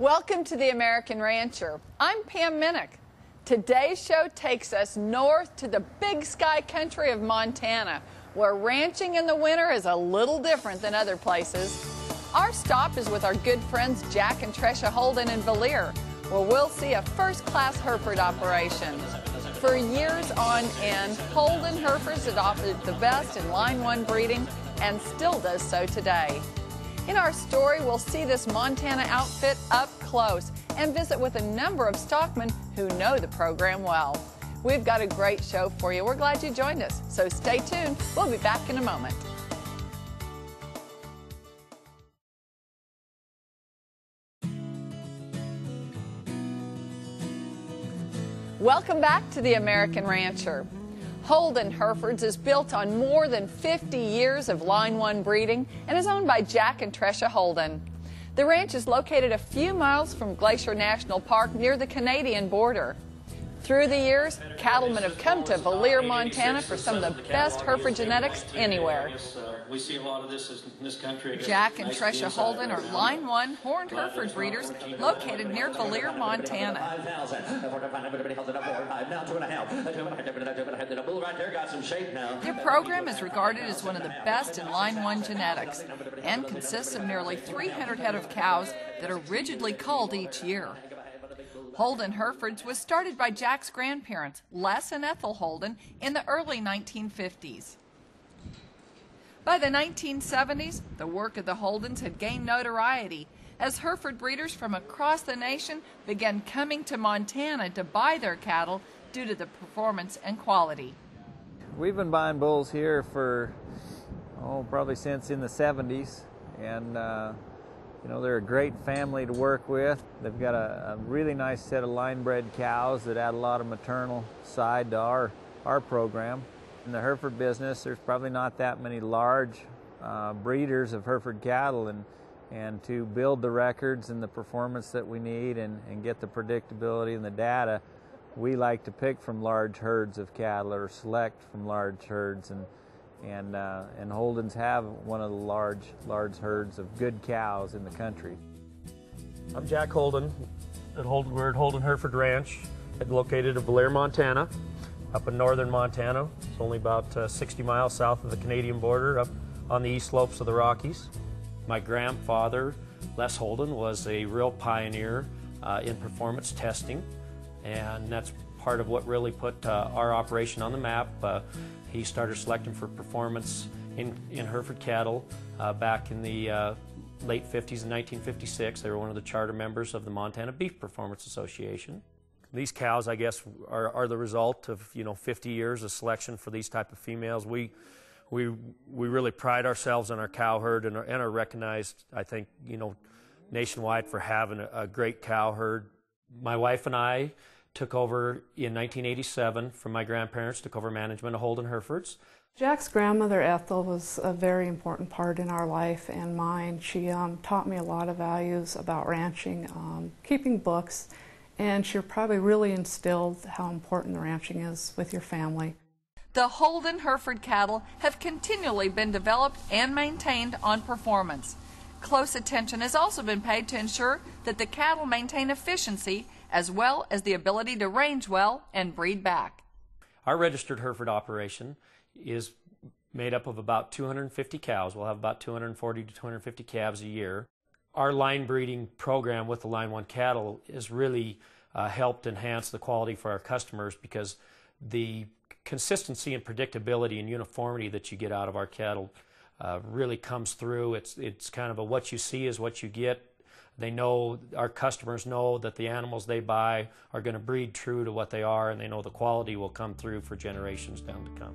Welcome to the American Rancher. I'm Pam Minnick. Today's show takes us north to the big sky country of Montana, where ranching in the winter is a little different than other places. Our stop is with our good friends Jack and Tresha Holden in Valier, where we'll see a first-class Hereford operation. For years on end, Holden Herefords adopted the best in Line 1 breeding and still does so today. In our story, we'll see this Montana outfit up close and visit with a number of stockmen who know the program well. We've got a great show for you. We're glad you joined us, so stay tuned. We'll be back in a moment. Welcome back to the American Rancher. Holden Herefords is built on more than 50 years of Line 1 breeding and is owned by Jack and Tresha Holden. The ranch is located a few miles from Glacier National Park near the Canadian border. Through the years, cattlemen have come to Valier, Montana for some of the best Hereford genetics anywhere. We see a lot of this in this country. Jack and Tresha Holden are Line 1 horned Hereford breeders located near Valier, Montana. Their program is regarded as one of the best in Line 1 genetics and consists of nearly 300 head of cows that are rigidly culled each year. Holden Herefords was started by Jack's grandparents, Les and Ethel Holden, in the early 1950s. By the 1970s, the work of the Holdens had gained notoriety as Hereford breeders from across the nation began coming to Montana to buy their cattle due to the performance and quality. We've been buying bulls here for, probably since in the 70s, and they're a great family to work with. They've got a really nice set of line-bred cows that add a lot of maternal side to our program. In the Hereford business, there's probably not that many large breeders of Hereford cattle, and to build the records and the performance that we need and get the predictability and the data, we like to pick from large herds of cattle or select from large herds, and Holdens have one of the large herds of good cows in the country. I'm Jack Holden. We're at Holden Hereford Ranch, located in Valier, Montana, up in northern Montana. It's only about 60 miles south of the Canadian border, up on the east slopes of the Rockies. My grandfather, Les Holden, was a real pioneer in performance testing, and that's part of what really put our operation on the map. He started selecting for performance in Hereford cattle back in the late 50s in 1956. They were one of the charter members of the Montana Beef Performance Association. These cows, I guess, are the result of 50 years of selection for these type of females. We really pride ourselves on our cow herd and are recognized, I think, nationwide for having a great cow herd. My wife and I took over in 1987 from my grandparents, took over management of Holden Herefords. Jack's grandmother Ethel was a very important part in our life and mine. She taught me a lot of values about ranching, keeping books, and she probably really instilled how important the ranching is with your family. The Holden Hereford cattle have continually been developed and maintained on performance. Close attention has also been paid to ensure that the cattle maintain efficiency as well as the ability to range well and breed back. Our registered Hereford operation is made up of about 250 cows. We'll have about 240 to 250 calves a year. Our line breeding program with the Line 1 cattle has really helped enhance the quality for our customers, because the consistency and predictability and uniformity that you get out of our cattle really comes through. It's kind of a what you see is what you get. They know, our customers know that the animals they buy are going to breed true to what they are, and they know the quality will come through for generations down to come.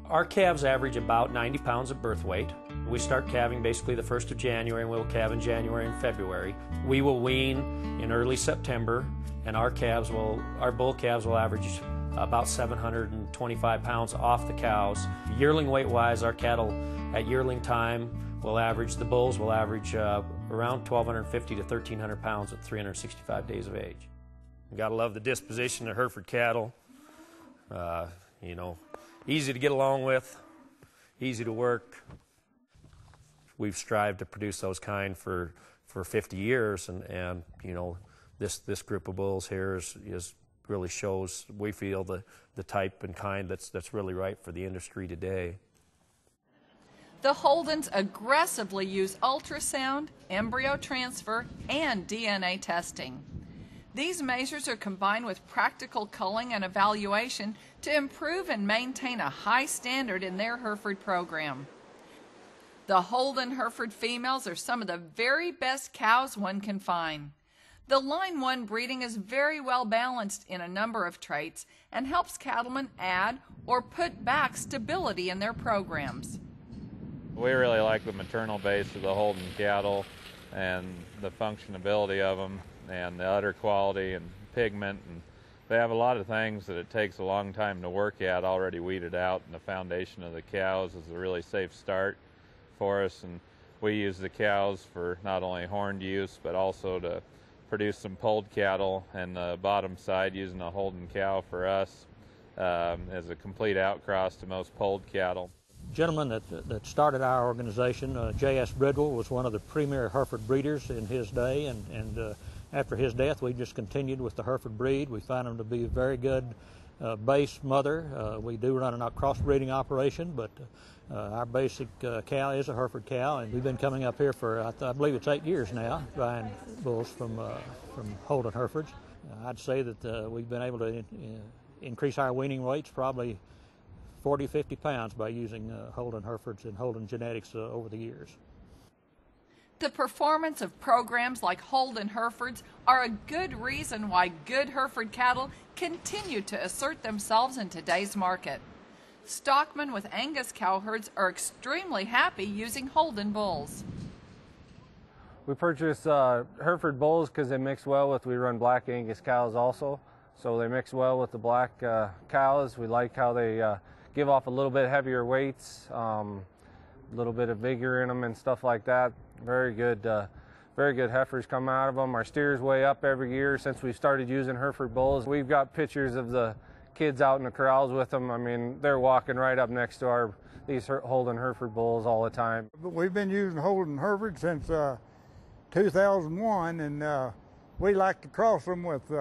Our calves average about 90 pounds of birth weight. We start calving basically the 1st of January, and we'll calve in January and February. We will wean in early September, and our bull calves will average about 725 pounds off the cows. Yearling weight-wise, our cattle at yearling time will average, the bulls will average around 1,250 to 1,300 pounds at 365 days of age. You gotta love the disposition of Hereford cattle. Easy to get along with, easy to work. We've strived to produce those kind for for 50 years, and you know, this group of bulls here is really shows, we feel, the type and kind that's really right for the industry today. The Holdens aggressively use ultrasound, embryo transfer, and DNA testing. These measures are combined with practical culling and evaluation to improve and maintain a high standard in their Hereford program. The Holden Hereford females are some of the very best cows one can find. The Line 1 breeding is very well balanced in a number of traits and helps cattlemen add or put back stability in their programs. We really like the maternal base of the Holden cattle and the functionability of them and the udder quality and pigment. And they have a lot of things that it takes a long time to work at already weeded out, and the foundation of the cows is a really safe start for us. And we use the cows for not only horned use but also to produce some polled cattle, and the bottom side using a Holden cow for us as a complete outcross to most polled cattle. Gentleman that started our organization, J.S. Bridwell, was one of the premier Hereford breeders in his day, and after his death we just continued with the Hereford breed. We found him to be a very good base mother. We do run a crossbreeding operation, but our basic cow is a Hereford cow, and we've been coming up here for, I believe it's 8 years now, buying bulls from Holden Herefords. I'd say that we've been able to increase our weaning weights probably 40, 50 pounds by using Holden Herefords and Holden genetics over the years. The performance of programs like Holden Herefords are a good reason why good Hereford cattle continue to assert themselves in today's market. Stockmen with Angus cow herds are extremely happy using Holden bulls. We purchase Hereford bulls because they mix well with, we run black Angus cows also, so they mix well with the black cows. We like how they give off a little bit heavier weights, a little bit of vigor in them and stuff like that. Very good heifers come out of them. Our steer's way up every year since we started using Hereford bulls. We've got pictures of the kids out in the corrals with them. I mean, they're walking right up next to these Holden Hereford bulls all the time. We've been using Holden Hereford since 2001, and we like to cross them with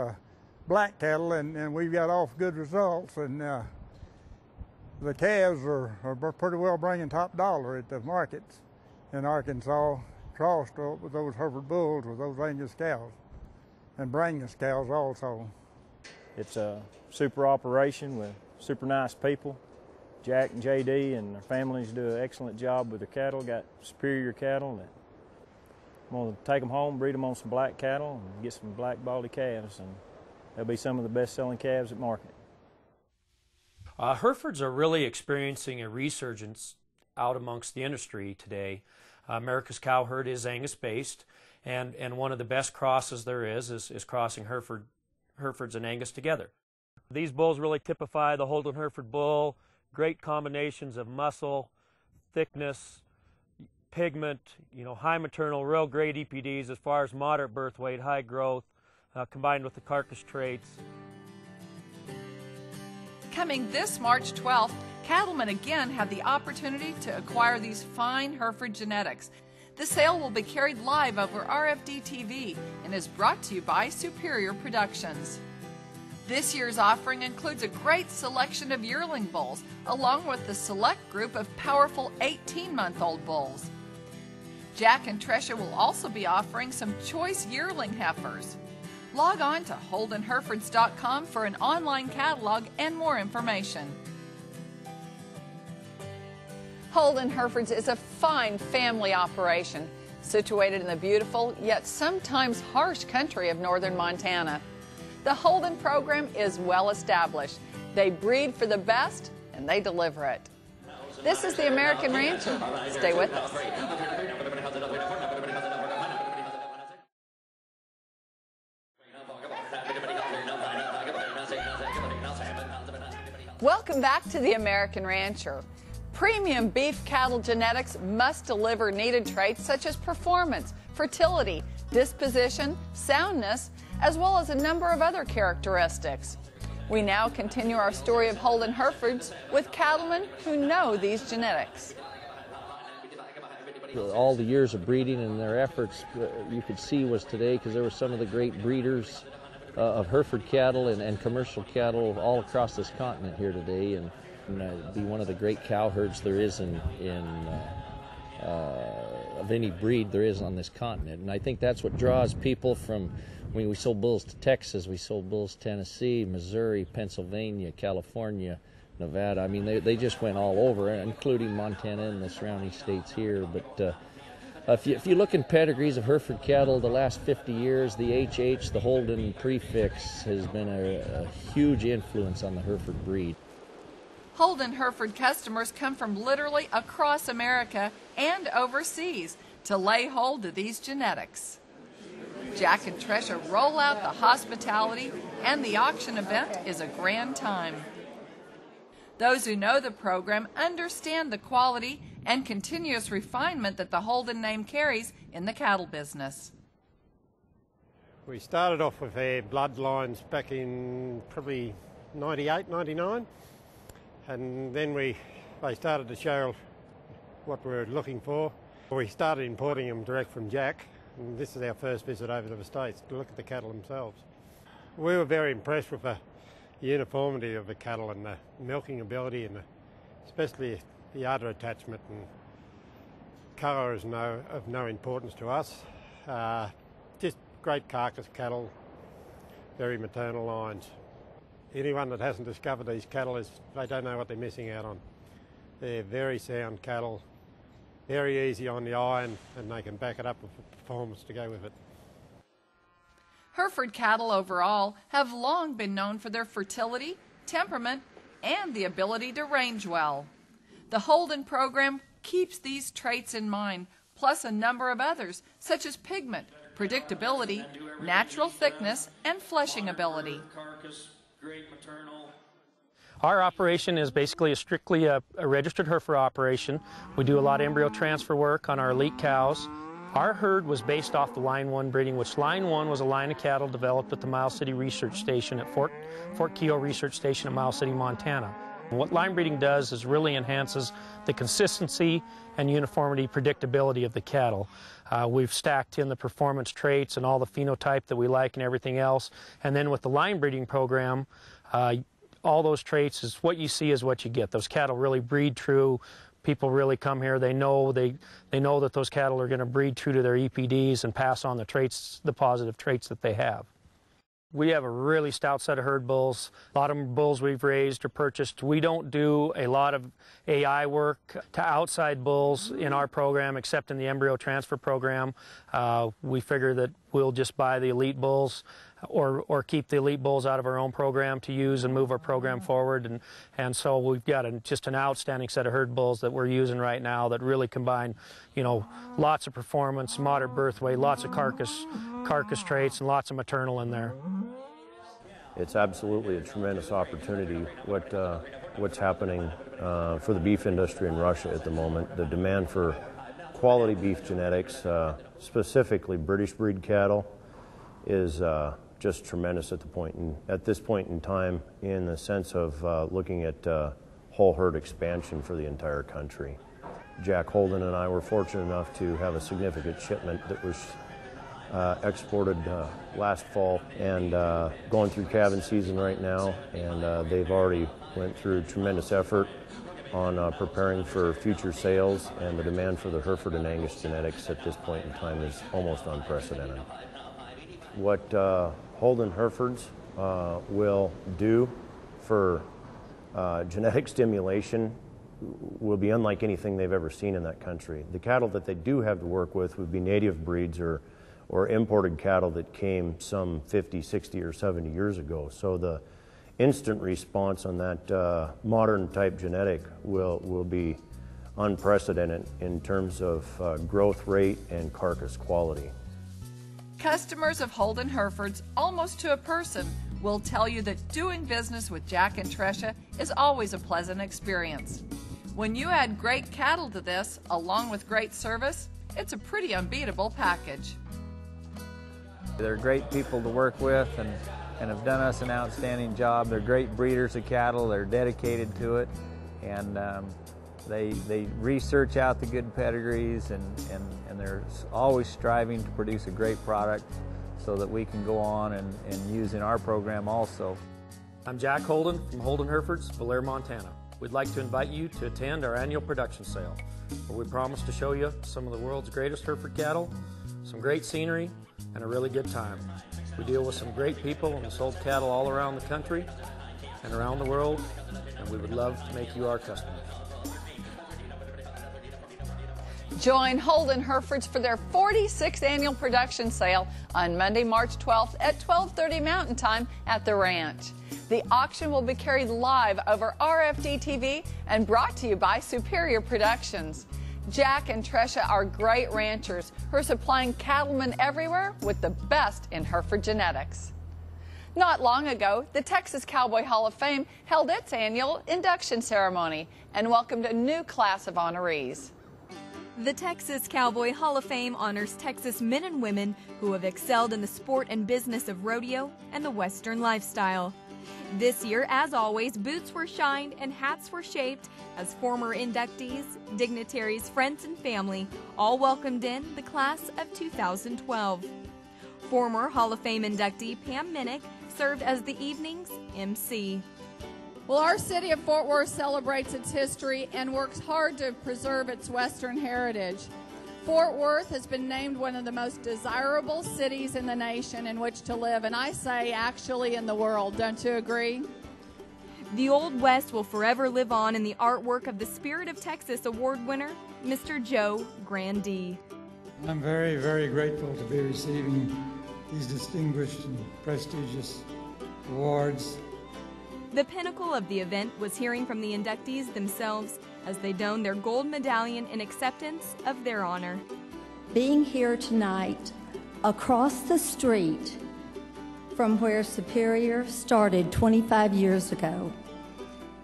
black cattle, and we've got off good results. And the calves are pretty well bringing top dollar at the markets in Arkansas, crossed with those Hereford bulls with those Angus cows and Brangus cows also. It's a super operation with super nice people. Jack and JD and their families do an excellent job with their cattle, got superior cattle. That I'm going to take them home, breed them on some black cattle, and get some black baldy calves, and they'll be some of the best-selling calves at market. Herefords are really experiencing a resurgence out amongst the industry today. America's cow herd is Angus-based, and one of the best crosses there is crossing Herefords and Angus together. These bulls really typify the Holden Hereford bull. Great combinations of muscle, thickness, pigment, high maternal, real great EPDs as far as moderate birth weight, high growth, combined with the carcass traits. Coming this March 12th, cattlemen again have the opportunity to acquire these fine Hereford genetics. The sale will be carried live over RFD TV and is brought to you by Superior Productions. This year's offering includes a great selection of yearling bulls, along with the select group of powerful 18-month-old bulls. Jack and Tresha will also be offering some choice yearling heifers. Log on to HoldenHerefords.com for an online catalog and more information. Holden Herefords is a fine family operation situated in the beautiful yet sometimes harsh country of northern Montana. The Holden program is well established. They breed for the best and they deliver it. This is the American Rancher. Stay with us. Welcome back to the American Rancher. Premium beef cattle genetics must deliver needed traits such as performance, fertility, disposition, soundness, as well as a number of other characteristics. We now continue our story of Holden Herefords with cattlemen who know these genetics. all the years of breeding and their efforts, you could see was today, because there were some of the great breeders of Hereford cattle and commercial cattle all across this continent here today, and be one of the great cow herds there is of any breed there is on this continent. And I think that's what draws people from, I mean, we sold bulls to Texas, we sold bulls to Tennessee, Missouri, Pennsylvania, California, Nevada. I mean, they just went all over, including Montana and the surrounding states here. But if you look in pedigrees of Hereford cattle, the last 50 years, the HH, the Holden prefix, has been a huge influence on the Hereford breed. Holden Hereford customers come from literally across America and overseas to lay hold of these genetics. Jack and Tresha roll out the hospitality, and the auction event is a grand time. Those who know the program understand the quality and continuous refinement that the Holden name carries in the cattle business. We started off with our bloodlines back in probably 98, 99, and then they started to show what we were looking for. We started importing them direct from Jack, and this is our first visit over to the States to look at the cattle themselves. We were very impressed with the uniformity of the cattle and the milking ability, and especially the udder attachment, and colour is of no importance to us. Just great carcass cattle, very maternal lines. Anyone that hasn't discovered these cattle, they don't know what they're missing out on. They're very sound cattle, very easy on the eye, and they can back it up with performance to go with it. Hereford cattle overall have long been known for their fertility, temperament, and the ability to range well. The Holden program keeps these traits in mind, plus a number of others, such as pigment, predictability, natural thickness, and fleshing ability. Our operation is basically strictly a registered Hereford operation. We do a lot of embryo transfer work on our elite cows. Our herd was based off the Line 1 breeding, which Line 1 was a line of cattle developed at the Miles City Research Station at Fort Keogh Research Station in Miles City, Montana. What line breeding does is really enhances the consistency and uniformity, predictability of the cattle. We've stacked in the performance traits and all the phenotype that we like and everything else. And then with the line breeding program, all those traits, is what you see is what you get. Those cattle really breed true. People really come here. They know that those cattle are going to breed true to their EPDs and pass on the traits, the positive traits that they have. We have a really stout set of herd bulls. A lot of them bulls we've raised or purchased. We don't do a lot of AI work to outside bulls in our program, except in the embryo transfer program. We figure that we'll just buy the elite bulls or keep the elite bulls out of our own program to use and move our program forward. And so we've got just an outstanding set of herd bulls that we're using right now that really combine, you know, lots of performance, moderate birth weight, lots of carcass traits, and lots of maternal in there. It's absolutely a tremendous opportunity what's happening for the beef industry in Russia at the moment. The demand for quality beef genetics, specifically British breed cattle, is just tremendous at this point in time, in the sense of looking at whole herd expansion for the entire country. Jack Holden and I were fortunate enough to have a significant shipment that was exported last fall and going through calving season right now, and they've already went through tremendous effort on preparing for future sales, and the demand for the Hereford and Angus genetics at this point in time is almost unprecedented. What Holden Herefords will do for genetic stimulation will be unlike anything they've ever seen in that country. The cattle that they do have to work with would be native breeds or imported cattle that came some 50, 60, or 70 years ago. So the instant response on that modern type genetic will be unprecedented in terms of growth rate and carcass quality. Customers of Holden Herefords, almost to a person, will tell you that doing business with Jack and Tresha is always a pleasant experience. When you add great cattle to this, along with great service, it's a pretty unbeatable package. They're great people to work with and have done us an outstanding job. They're great breeders of cattle. They're dedicated to it, and They research out the good pedigrees, and they're always striving to produce a great product so that we can go on and use in our program also. I'm Jack Holden from Holden Herefords, Blair, Montana. We'd like to invite you to attend our annual production sale, where we promise to show you some of the world's greatest Hereford cattle, some great scenery, and a really good time. We deal with some great people and sold cattle all around the country and around the world, and we would love to make you our customer. Join Holden Herefords for their 46th annual production sale on Monday, March 12th at 12:30 Mountain Time at the ranch. The auction will be carried live over RFD TV and brought to you by Superior Productions. Jack and Tresha are great ranchers who are supplying cattlemen everywhere with the best in Hereford genetics. Not long ago, the Texas Cowboy Hall of Fame held its annual induction ceremony and welcomed a new class of honorees. The Texas Cowboy Hall of Fame honors Texas men and women who have excelled in the sport and business of rodeo and the Western lifestyle. This year, as always, boots were shined and hats were shaped as former inductees, dignitaries, friends, and family all welcomed in the class of 2012. Former Hall of Fame inductee Pam Minnick served as the evening's MC. Well, our city of Fort Worth celebrates its history and works hard to preserve its Western heritage. Fort Worth has been named one of the most desirable cities in the nation in which to live, and I say actually in the world. Don't you agree? The Old West will forever live on in the artwork of the Spirit of Texas Award winner, Mr. Joe Grandee. I'm very, very grateful to be receiving these distinguished and prestigious awards. The pinnacle of the event was hearing from the inductees themselves as they donned their gold medallion in acceptance of their honor. Being here tonight across the street from where Superior started 25 years ago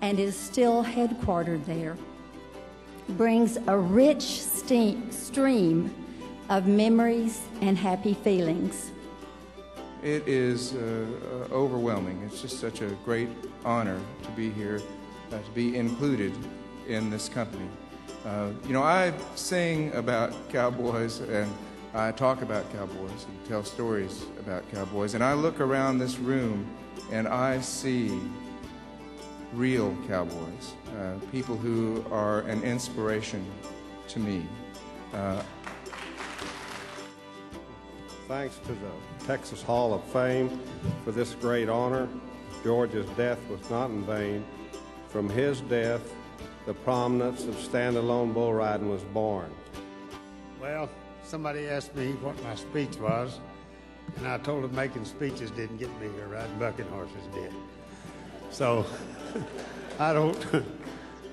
and is still headquartered there brings a rich stream of memories and happy feelings. It is overwhelming. It's just such a great honor to be here, to be included in this company. You know, I sing about cowboys and I talk about cowboys and tell stories about cowboys, and I look around this room and I see real cowboys, people who are an inspiration to me. Thanks to the Texas Hall of Fame for this great honor. George's death was not in vain. From his death, the prominence of standalone bull riding was born. Well, somebody asked me what my speech was, and I told them making speeches didn't get me here, riding bucking horses did. So I don't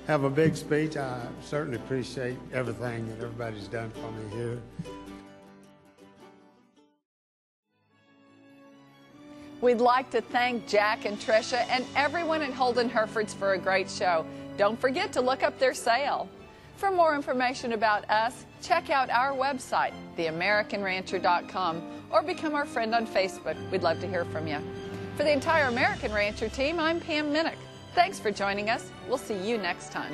have a big speech. I certainly appreciate everything that everybody's done for me here. We'd like to thank Jack and Tresha and everyone at Holden Herefords for a great show. Don't forget to look up their sale. For more information about us, check out our website, theamericanrancher.com, or become our friend on Facebook. We'd love to hear from you. For the entire American Rancher team, I'm Pam Minnick. Thanks for joining us. We'll see you next time.